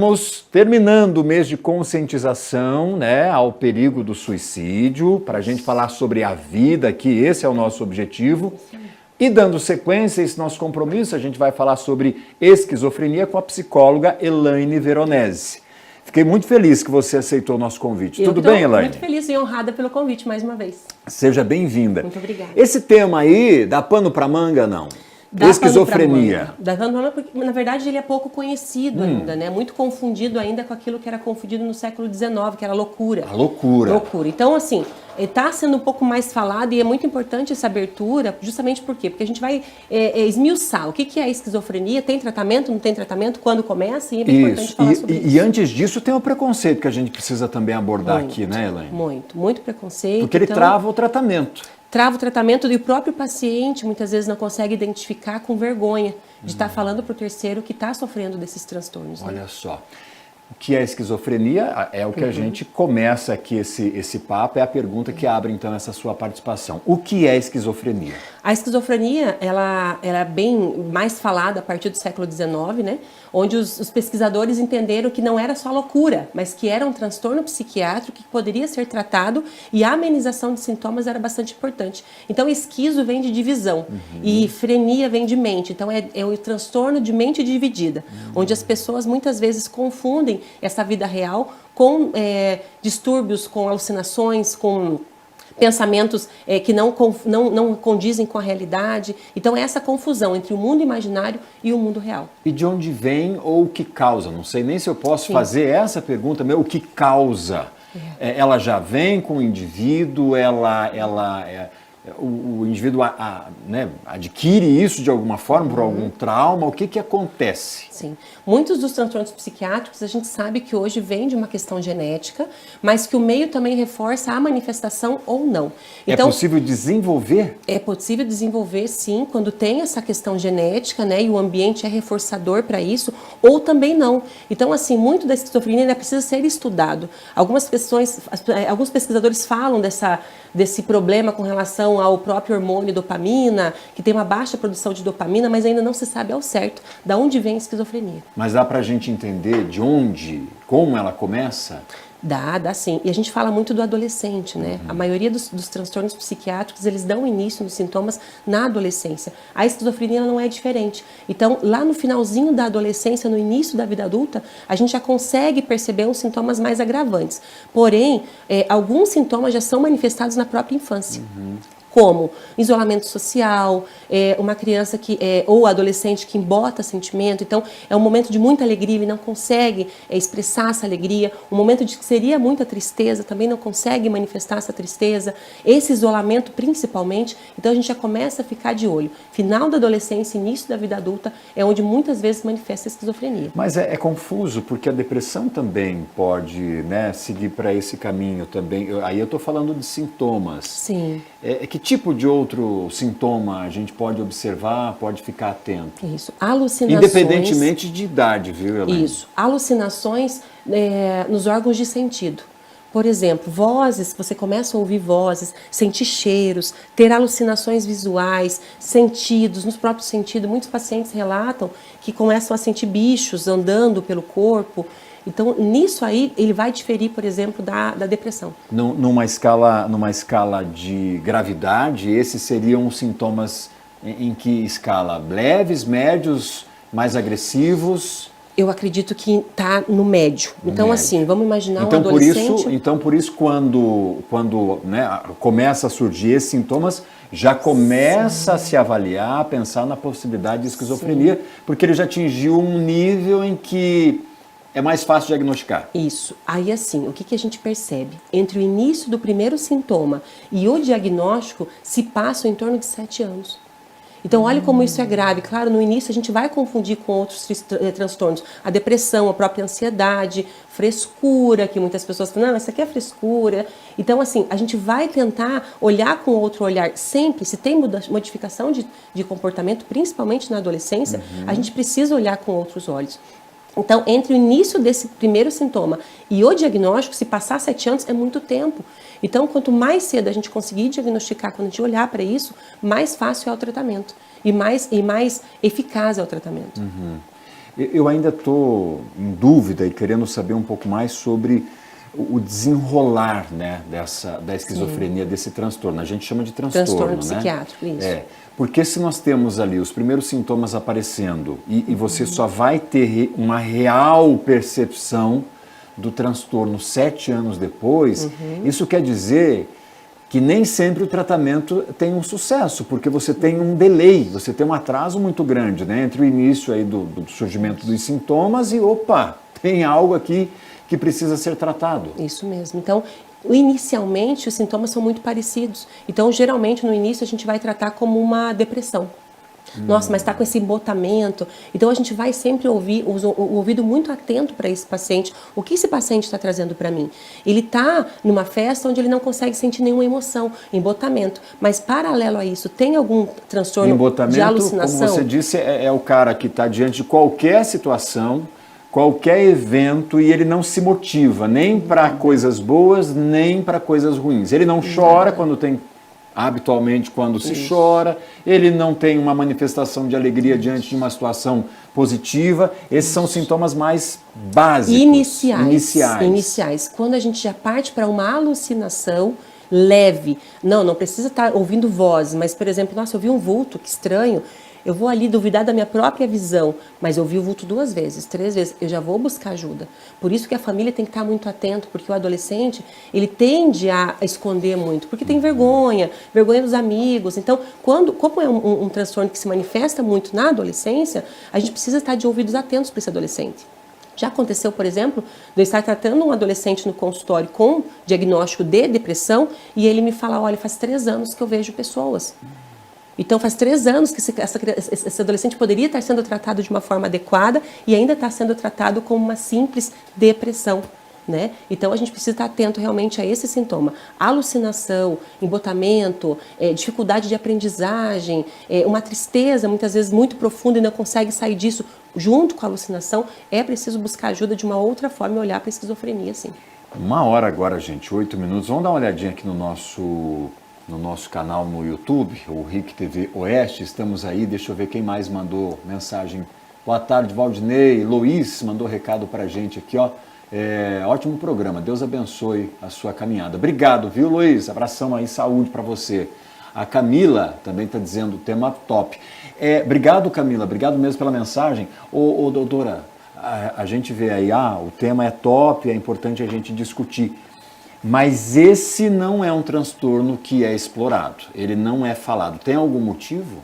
Estamos terminando o mês de conscientização, né, ao perigo do suicídio, para a gente falar sobre a vida, que esse é o nosso objetivo. E dando sequência a esse nosso compromisso, a gente vai falar sobre esquizofrenia com a psicóloga Elaine Veronese. Fiquei muito feliz que você aceitou o nosso convite. Tudo bem, Elaine? Muito feliz e honrada pelo convite mais uma vez. Seja bem-vinda. Muito obrigada. Esse tema aí, dá pano pra manga, não? Esquizofrenia. Dá pano pra manga, porque na verdade ele é pouco conhecido ainda, né? Muito confundido ainda com aquilo que era confundido no século XIX, que era a loucura. A loucura. Loucura. Então, assim, está sendo um pouco mais falado e é muito importante essa abertura, justamente por quê? Porque a gente vai esmiuçar o que é a esquizofrenia, tem tratamento, não tem tratamento, quando começa, e é bem importante falar sobre isso. E antes disso tem o preconceito que a gente precisa também abordar aqui, né, Elaine? Muito preconceito. Porque ele trava o tratamento. Trava o tratamento e o próprio paciente muitas vezes não consegue identificar com vergonha de estar falando para o terceiro que está sofrendo desses transtornos. Olha só. O que é esquizofrenia? É o que a gente começa aqui esse papo, é a pergunta que abre então essa sua participação. O que é esquizofrenia? A esquizofrenia, ela é bem mais falada a partir do século XIX, né? Onde os pesquisadores entenderam que não era só loucura, mas que era um transtorno psiquiátrico que poderia ser tratado e a amenização de sintomas era bastante importante. Então, esquizo vem de divisão e frenia vem de mente. Então, é o transtorno de mente dividida, onde as pessoas muitas vezes confundem essa vida real com distúrbios, com alucinações, com pensamentos que não condizem com a realidade. Então, é essa confusão entre o mundo imaginário e o mundo real. E de onde vem ou o que causa? Não sei nem se eu posso fazer essa pergunta, o que causa? Ela já vem com o indivíduo, o indivíduo adquire isso de alguma forma, por algum trauma? O que acontece? Sim. Muitos dos transtornos psiquiátricos a gente sabe que hoje vem de uma questão genética, mas que o meio também reforça a manifestação ou não. Então, é possível desenvolver? É possível desenvolver, sim, quando tem essa questão genética, né, e o ambiente é reforçador para isso, ou também não. Então, assim, muito da esquizofrenia ainda precisa ser estudado. Alguns pesquisadores falam desse problema com relação ao próprio hormônio dopamina, que tem uma baixa produção de dopamina, mas ainda não se sabe ao certo de onde vem a esquizofrenia. Mas dá pra gente entender de onde, como ela começa? Dá sim. E a gente fala muito do adolescente, né? A maioria dos transtornos psiquiátricos, eles dão início nos sintomas na adolescência. A esquizofrenia não é diferente. Então, lá no finalzinho da adolescência, no início da vida adulta, a gente já consegue perceber uns sintomas mais agravantes. Porém, alguns sintomas já são manifestados na própria infância. Como isolamento social, uma criança ou adolescente que embota sentimento. Então, é um momento de muita alegria, ele não consegue expressar essa alegria. Um momento de que seria muita tristeza, também não consegue manifestar essa tristeza. Esse isolamento, principalmente, então a gente já começa a ficar de olho. Final da adolescência, início da vida adulta, é onde muitas vezes manifesta a esquizofrenia. Mas é confuso, porque a depressão também pode, né, seguir para esse caminho também. Aí eu estou falando de sintomas. Sim. Que tipo de outro sintoma a gente pode observar, pode ficar atento? Isso. Alucinações. Independentemente de idade, viu, Elaine? Isso. Alucinações nos órgãos de sentido. Por exemplo, vozes, você começa a ouvir vozes, sentir cheiros, ter alucinações visuais, sentidos, nos próprios sentidos. Muitos pacientes relatam que começam a sentir bichos andando pelo corpo. Então, nisso aí, ele vai diferir, por exemplo, da depressão. Numa escala de gravidade, esses seriam os sintomas em que escala? Leves, médios, mais agressivos? Eu acredito que está no médio. Então, médio. Assim, vamos imaginar um adolescente... Então, por isso, quando né, começa a surgir esses sintomas, já começa a se avaliar, a pensar na possibilidade de esquizofrenia, porque ele já atingiu um nível em que é mais fácil diagnosticar. Isso. Aí, assim, o que a gente percebe? Entre o início do primeiro sintoma e o diagnóstico, se passa em torno de 7 anos. Então, olha como isso é grave. Claro, no início a gente vai confundir com outros transtornos. A depressão, a própria ansiedade, frescura, que muitas pessoas falam, não, isso aqui é frescura. Então, assim, a gente vai tentar olhar com outro olhar sempre. Se tem modificação de comportamento, principalmente na adolescência, a gente precisa olhar com outros olhos. Então, entre o início desse primeiro sintoma e o diagnóstico, se passar 7 anos, é muito tempo. Então, quanto mais cedo a gente conseguir diagnosticar, quando a gente olhar para isso, mais fácil é o tratamento e mais eficaz é o tratamento. Eu ainda estou em dúvida e querendo saber um pouco mais sobre o desenrolar, né, da esquizofrenia, desse transtorno. A gente chama de transtorno, né? Psiquiátrico, isso. Porque se nós temos ali os primeiros sintomas aparecendo e você só vai ter uma real percepção do transtorno 7 anos depois, isso quer dizer que nem sempre o tratamento tem um sucesso, porque você tem um delay, você tem um atraso muito grande, né, entre o início aí do surgimento dos sintomas e, opa, tem algo aqui que precisa ser tratado. Isso mesmo. Então, inicialmente, os sintomas são muito parecidos. Então, geralmente, no início, a gente vai tratar como uma depressão. Nossa, mas está com esse embotamento. Então, a gente vai sempre ouvir, o ouvido muito atento para esse paciente. O que esse paciente está trazendo para mim? Ele está numa festa onde ele não consegue sentir nenhuma emoção, embotamento. Mas, paralelo a isso, tem algum transtorno de alucinação? Como você disse, é o cara que está diante de qualquer situação, qualquer evento, e ele não se motiva nem para coisas boas, nem para coisas ruins. Ele não chora quando tem... Habitualmente, quando se chora, ele não tem uma manifestação de alegria diante de uma situação positiva. Esses são sintomas mais básicos. Iniciais. Quando a gente já parte para uma alucinação leve, não precisa estar ouvindo vozes, mas, por exemplo, nossa, eu vi um vulto, que estranho. Eu vou ali duvidar da minha própria visão, mas eu vi o vulto 2 vezes, 3 vezes, eu já vou buscar ajuda. Por isso que a família tem que estar muito atento, porque o adolescente, ele tende a esconder muito, porque tem vergonha dos amigos. Então, como é um transtorno que se manifesta muito na adolescência, a gente precisa estar de ouvidos atentos para esse adolescente. Já aconteceu, por exemplo, de eu estar tratando um adolescente no consultório com diagnóstico de depressão e ele me fala, olha, faz 3 anos que eu vejo pessoas. Então, faz 3 anos que esse adolescente poderia estar sendo tratado de uma forma adequada e ainda está sendo tratado como uma simples depressão, né? Então, a gente precisa estar atento realmente a esse sintoma. Alucinação, embotamento, dificuldade de aprendizagem, uma tristeza, muitas vezes, muito profunda e não consegue sair disso junto com a alucinação, é preciso buscar ajuda de uma outra forma e olhar para a esquizofrenia, sim. 1h agora, gente, 8 minutos. Vamos dar uma olhadinha aqui no nosso canal no YouTube, o RIC TV Oeste, estamos aí, deixa eu ver quem mais mandou mensagem. Boa tarde, Valdinei, Luiz mandou recado pra gente aqui, ó, ótimo programa, Deus abençoe a sua caminhada. Obrigado, viu, Luiz? Abração aí, saúde pra você. A Camila também está dizendo, tema top. Obrigado, Camila, obrigado mesmo pela mensagem. Ô doutora, a gente vê aí, o tema é top, é importante a gente discutir. Mas esse não é um transtorno que é explorado, ele não é falado. Tem algum motivo?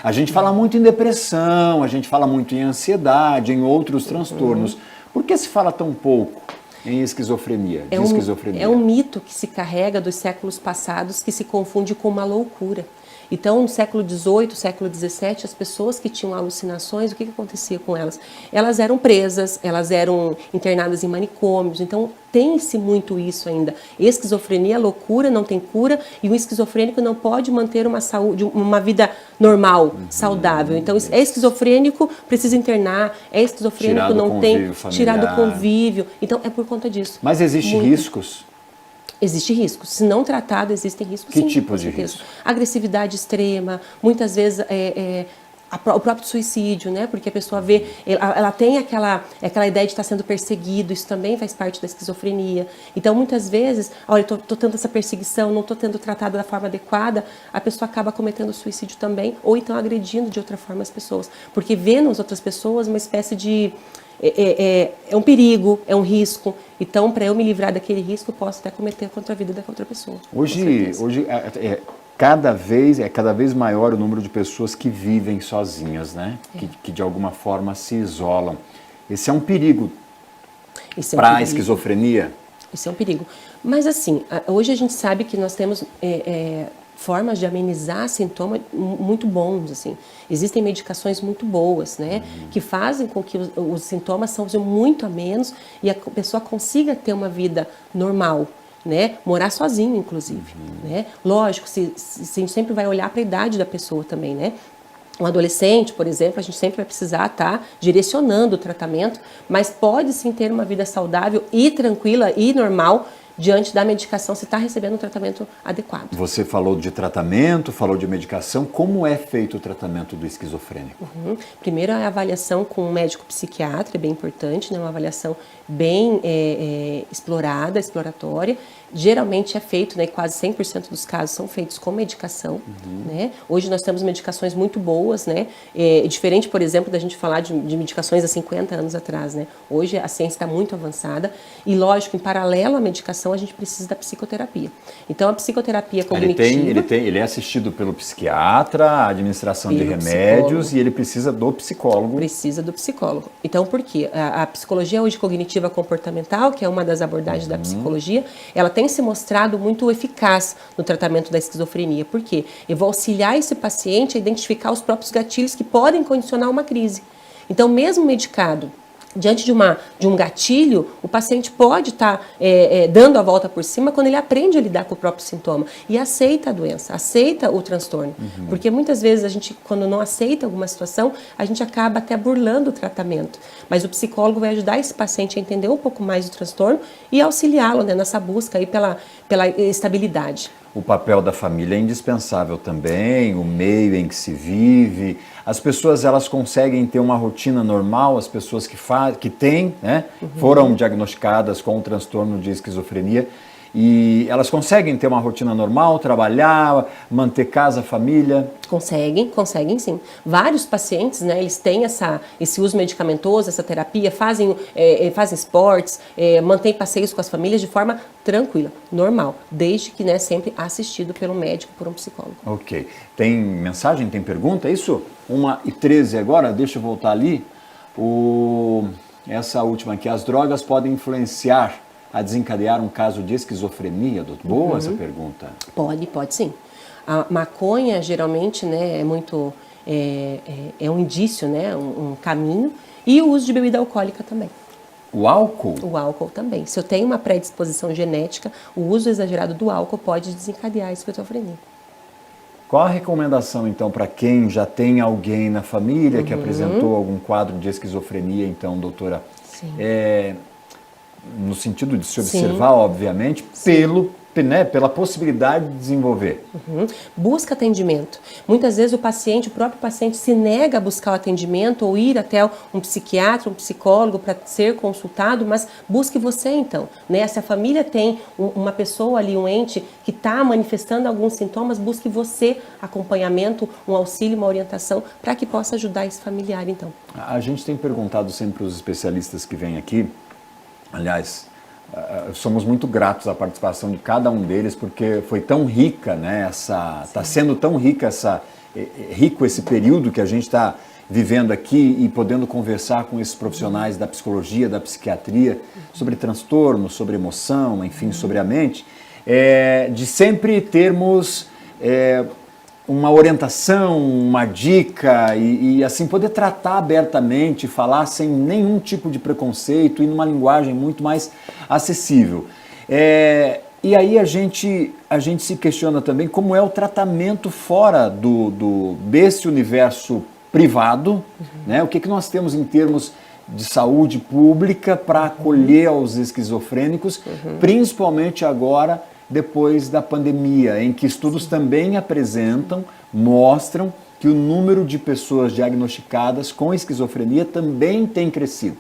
A gente fala muito em depressão, a gente fala muito em ansiedade, em outros transtornos. Por que se fala tão pouco em esquizofrenia? É um mito que se carrega dos séculos passados que se confunde com uma loucura. Então, no século XVIII, século XVII, as pessoas que tinham alucinações, o que acontecia com elas? Elas eram presas, elas eram internadas em manicômios, então tem-se muito isso ainda. Esquizofrenia, loucura, não tem cura, e o esquizofrênico não pode manter uma saúde, uma vida normal, saudável. Então, é esquizofrênico, precisa internar, é esquizofrênico, não tem, tirar do convívio. Então, é por conta disso. Mas existem riscos? Existe risco. Se não tratado, existem riscos, sim. Que tipo de risco? Agressividade extrema, muitas vezes o próprio suicídio, né? Porque a pessoa vê, ela tem aquela ideia de estar sendo perseguido, isso também faz parte da esquizofrenia. Então, muitas vezes, olha, eu estou tendo essa perseguição, não estou tendo tratado da forma adequada, a pessoa acaba cometendo suicídio também, ou então agredindo de outra forma as pessoas. Porque vê nas outras pessoas uma espécie de... É um perigo, é um risco. Então, para eu me livrar daquele risco, eu posso até cometer contra a vida da outra pessoa. Hoje cada vez maior o número de pessoas que vivem sozinhas, né? Que de alguma forma se isolam. Esse é um perigo para a esquizofrenia? Isso é um perigo. Mas assim, hoje a gente sabe que nós temos formas de amenizar sintomas muito bons, assim. Existem medicações muito boas, né, que fazem com que os sintomas sejam muito a menos e a pessoa consiga ter uma vida normal, né, morar sozinho, inclusive, né. Lógico, se a gente sempre vai olhar para a idade da pessoa também, né. Um adolescente, por exemplo, a gente sempre vai precisar estar direcionando o tratamento, mas pode sim ter uma vida saudável e tranquila e normal, diante da medicação, se está recebendo um tratamento adequado. Você falou de tratamento, falou de medicação. Como é feito o tratamento do esquizofrênico? Primeiro, a avaliação com um médico psiquiatra é bem importante, né? Uma avaliação bem explorada, exploratória. Geralmente é feito, né, quase 100% dos casos são feitos com medicação. Né? Hoje nós temos medicações muito boas, né? Diferente, por exemplo, da gente falar de medicações há 50 anos atrás. Né? Hoje a ciência está muito avançada e, lógico, em paralelo à medicação, a gente precisa da psicoterapia. Então, a psicoterapia cognitiva... Ele é assistido pelo psiquiatra, a administração de remédios, e ele precisa do psicólogo. Precisa do psicólogo. Então, por quê? A psicologia hoje cognitiva comportamental, que é uma das abordagens da psicologia, ela tem se mostrado muito eficaz no tratamento da esquizofrenia. Por quê? Eu vou auxiliar esse paciente a identificar os próprios gatilhos que podem condicionar uma crise. Então, mesmo medicado, diante de um gatilho, o paciente pode estar dando a volta por cima quando ele aprende a lidar com o próprio sintoma e aceita a doença, aceita o transtorno. Porque muitas vezes a gente, quando não aceita alguma situação, a gente acaba até burlando o tratamento. Mas o psicólogo vai ajudar esse paciente a entender um pouco mais do transtorno e auxiliá-lo, né, nessa busca aí pela estabilidade. O papel da família é indispensável também, o meio em que se vive. As pessoas, elas conseguem ter uma rotina normal, as pessoas que têm, né, foram diagnosticadas com o transtorno de esquizofrenia, e elas conseguem ter uma rotina normal, trabalhar, manter casa, família? Conseguem sim. Vários pacientes, né, eles têm esse uso medicamentoso, essa terapia, fazem esportes, mantêm passeios com as famílias de forma tranquila, normal, desde que, né, sempre assistido pelo médico, por um psicólogo. Ok. Tem mensagem, tem pergunta, é isso? 1h13 agora, deixa eu voltar ali. Essa última aqui, as drogas podem influenciar a desencadear um caso de esquizofrenia, doutor? Boa essa pergunta. Pode sim. A maconha, geralmente, né, é um indício, né, um caminho, e o uso de bebida alcoólica também. O álcool? O álcool também. Se eu tenho uma predisposição genética, o uso exagerado do álcool pode desencadear a esquizofrenia. Qual a recomendação, então, para quem já tem alguém na família que apresentou algum quadro de esquizofrenia, então, doutora? Sim. No sentido de se observar, obviamente, pela possibilidade de desenvolver. Busca atendimento. Muitas vezes o próprio paciente se nega a buscar o atendimento ou ir até um psiquiatra, um psicólogo para ser consultado, mas busque você então. Né? Se a família tem uma pessoa ali, um ente que está manifestando alguns sintomas, busque você acompanhamento, um auxílio, uma orientação para que possa ajudar esse familiar então. A gente tem perguntado sempre os especialistas que vêm aqui, aliás, somos muito gratos à participação de cada um deles, porque foi tão rica, né, está sendo tão rico esse período que a gente está vivendo aqui e podendo conversar com esses profissionais da psicologia, da psiquiatria, sobre transtorno, sobre emoção, enfim, sobre a mente, de sempre termos uma orientação, uma dica e assim poder tratar abertamente, falar sem nenhum tipo de preconceito e numa linguagem muito mais acessível. E aí a gente se questiona também como é o tratamento fora desse universo privado, né? O que nós temos em termos de saúde pública para acolher aos esquizofrênicos, principalmente agora, depois da pandemia, em que estudos também mostram que o número de pessoas diagnosticadas com esquizofrenia também tem crescido.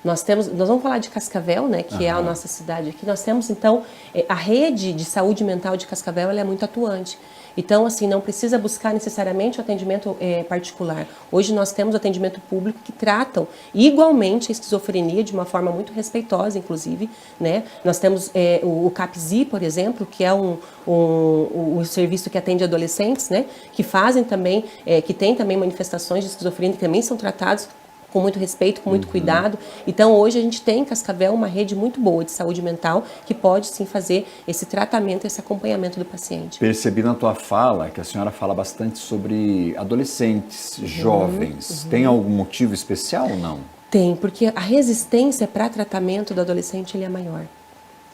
Nós vamos falar de Cascavel, né, que é a nossa cidade aqui. Nós temos, então, a rede de saúde mental de Cascavel, ela é muito atuante. Então, assim, não precisa buscar necessariamente o atendimento particular. Hoje nós temos atendimento público que tratam igualmente a esquizofrenia de uma forma muito respeitosa, inclusive, né? Nós temos o CAPSI, por exemplo, que é um serviço que atende adolescentes, né? Que fazem também, que tem também manifestações de esquizofrenia que também são tratados com muito respeito, com muito cuidado. Então, hoje a gente tem em Cascavel uma rede muito boa de saúde mental que pode, sim, fazer esse tratamento, esse acompanhamento do paciente. Percebi na tua fala que a senhora fala bastante sobre adolescentes, jovens. Tem algum motivo especial ou não? Tem, porque a resistência para tratamento do adolescente ele é maior.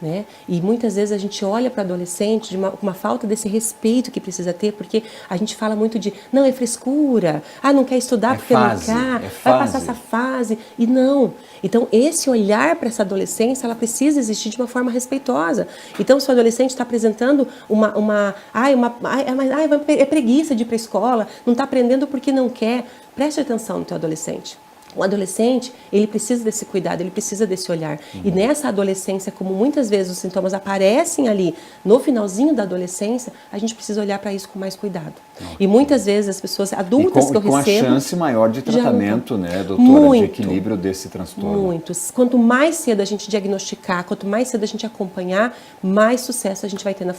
né? E muitas vezes a gente olha para o adolescente com uma falta desse respeito que precisa ter, porque a gente fala muito de, não, é frescura, não quer estudar porque fase, não quer, vai passar essa fase, e não. Então, esse olhar para essa adolescência, ela precisa existir de uma forma respeitosa. Então, se o adolescente está apresentando é preguiça de ir para a escola, não está aprendendo porque não quer, preste atenção no teu adolescente. O adolescente, ele precisa desse cuidado, ele precisa desse olhar. E nessa adolescência, como muitas vezes os sintomas aparecem ali no finalzinho da adolescência, a gente precisa olhar para isso com mais cuidado. E muitas vezes as pessoas adultas que eu recebo... com a chance maior de tratamento, né, doutora, muito, de equilíbrio desse transtorno. Muitos. Quanto mais cedo a gente diagnosticar, quanto mais cedo a gente acompanhar, mais sucesso a gente vai ter na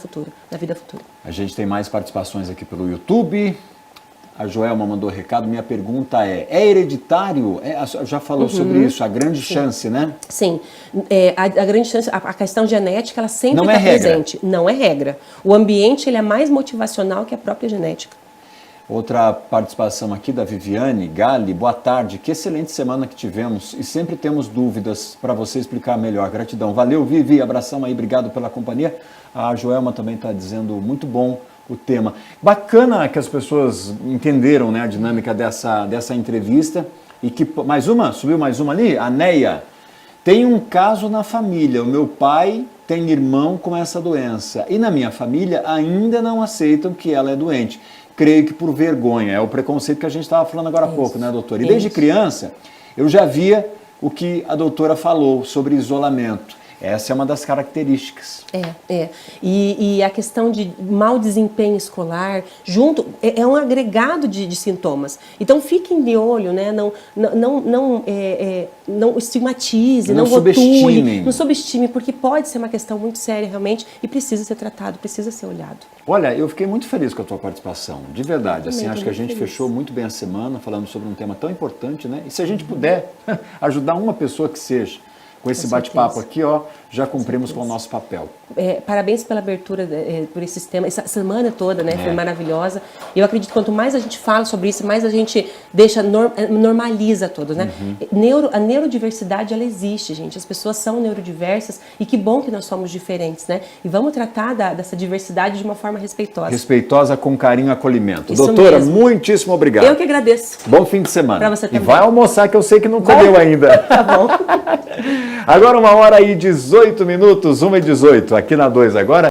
vida futura. A gente tem mais participações aqui pelo YouTube. A Joelma mandou recado, minha pergunta é hereditário? Já falou sobre isso, a grande chance, né? Sim, a grande chance, a questão genética, ela sempre não está é presente. Não é regra. O ambiente, ele é mais motivacional que a própria genética. Outra participação aqui da Viviane Gali, boa tarde, que excelente semana que tivemos e sempre temos dúvidas para você explicar melhor. Gratidão. Valeu, Vivi, abração aí, obrigado pela companhia. A Joelma também está dizendo muito bom o tema. Bacana que as pessoas entenderam, né, a dinâmica dessa entrevista e que, subiu mais uma ali, a Neia. Tem um caso na família, o meu pai tem irmão com essa doença e na minha família ainda não aceitam que ela é doente. Creio que por vergonha, é o preconceito que a gente estava falando agora há pouco, né, doutora? E desde criança eu já via o que a doutora falou sobre isolamento. Essa é uma das características. E a questão de mau desempenho escolar, junto, é um agregado de sintomas. Então, fiquem de olho, né? Não estigmatize, não rotule, não subestime, porque pode ser uma questão muito séria, realmente, e precisa ser tratado, precisa ser olhado. Olha, eu fiquei muito feliz com a tua participação, de verdade. Assim, acho que a gente fechou muito bem a semana, falando sobre um tema tão importante, né? E se a gente puder ajudar uma pessoa que seja, com esse bate-papo aqui, ó, já cumprimos com o nosso papel. Parabéns pela abertura por esse tema, essa semana toda, né? Foi maravilhosa. E eu acredito que quanto mais a gente fala sobre isso, mais a gente normaliza tudo, né? A neurodiversidade, ela existe, gente. As pessoas são neurodiversas e que bom que nós somos diferentes, né? E vamos tratar dessa diversidade de uma forma respeitosa. Respeitosa, com carinho e acolhimento. Isso doutora, mesmo. Muitíssimo obrigado. Eu que agradeço. Bom fim de semana. Pra você também. E vai almoçar, que eu sei que não comeu ainda. Tá bom. Agora 1h18, 1h18, aqui na 2 agora.